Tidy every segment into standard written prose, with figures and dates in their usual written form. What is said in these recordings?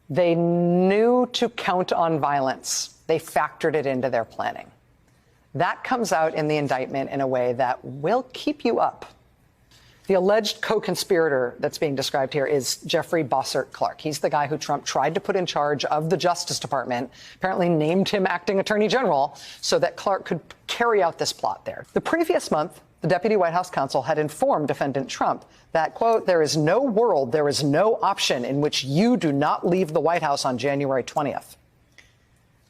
They knew to count on violence. They factored it into their planning. That comes out in the indictment in a way that will keep you up. The alleged co-conspirator that's being described here is Jeffrey Bossert Clark. He's the guy who Trump tried to put in charge of the Justice Department, apparently named him acting attorney general so that Clark could carry out this plot there. The previous month, the deputy White House counsel had informed defendant Trump that, quote, there is no world, there is no option in which you do not leave the White House on January 20th.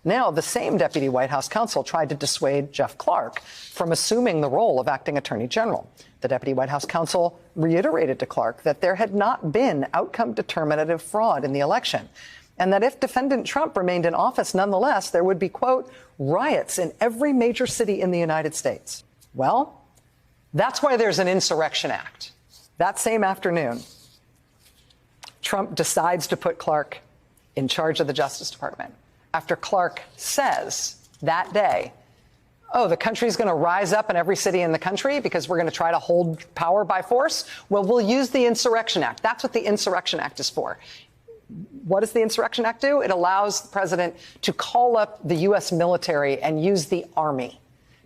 Now, the same deputy White House counsel tried to dissuade Jeff Clark from assuming the role of acting attorney general. The deputy White House counsel reiterated to Clark that there had not been outcome determinative fraud in the election, and that if defendant Trump remained in office nonetheless, there would be, quote, riots in every major city in the United States. Well, that's why there's an Insurrection Act. That same afternoon, Trump decides to put Clark in charge of the Justice Department after Clark says that day, oh, the country's going to rise up in every city in the country because we're going to try to hold power by force. Well, we'll use the Insurrection Act. That's what the Insurrection Act is for. What does the Insurrection Act do? It allows the president to call up the U.S. military and use the army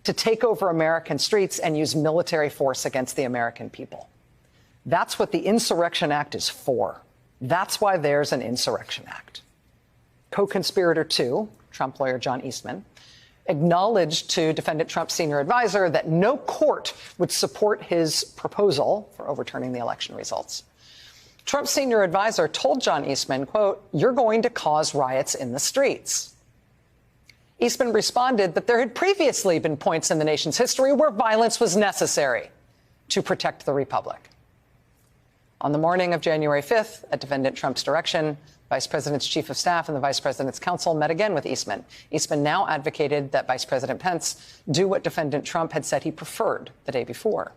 to take over American streets and use military force against the American people. That's what the Insurrection Act is for. That's why there's an Insurrection Act. Co-conspirator 2, Trump lawyer John Eastman, acknowledged to defendant Trump's senior advisor that no court would support his proposal for overturning the election results. Trump's senior advisor told John Eastman, quote, you're going to cause riots in the streets. Eastman responded that there had previously been points in the nation's history where violence was necessary to protect the republic. On the morning of January 5th, at defendant Trump's direction, Vice President's chief of staff and the Vice President's counsel met again with Eastman. Eastman now advocated that Vice President Pence do what defendant Trump had said he preferred the day before,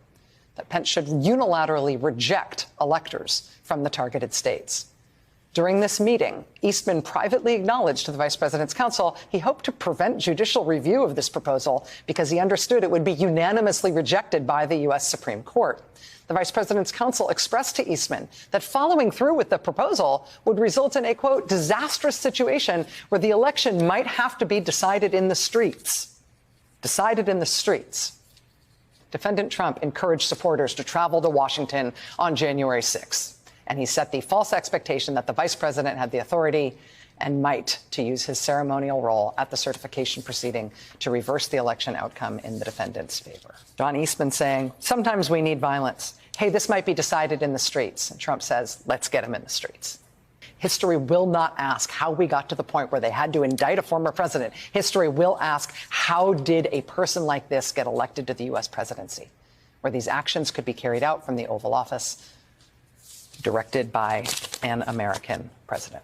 that Pence should unilaterally reject electors from the targeted states. During this meeting, Eastman privately acknowledged to the Vice President's counsel he hoped to prevent judicial review of this proposal because he understood it would be unanimously rejected by the U.S. Supreme Court. The Vice President's counsel expressed to Eastman that following through with the proposal would result in a, quote, disastrous situation where the election might have to be decided in the streets. Decided in the streets. Defendant Trump encouraged supporters to travel to Washington on January 6th, and he set the false expectation that the Vice President had the authority and might to use his ceremonial role at the certification proceeding to reverse the election outcome in the defendant's favor. John Eastman saying, sometimes we need violence. Hey, this might be decided in the streets. And Trump says, let's get him in the streets. History will not ask how we got to the point where they had to indict a former president. History will ask, how did a person like this get elected to the U.S. presidency, where these actions could be carried out from the Oval Office, directed by an American president.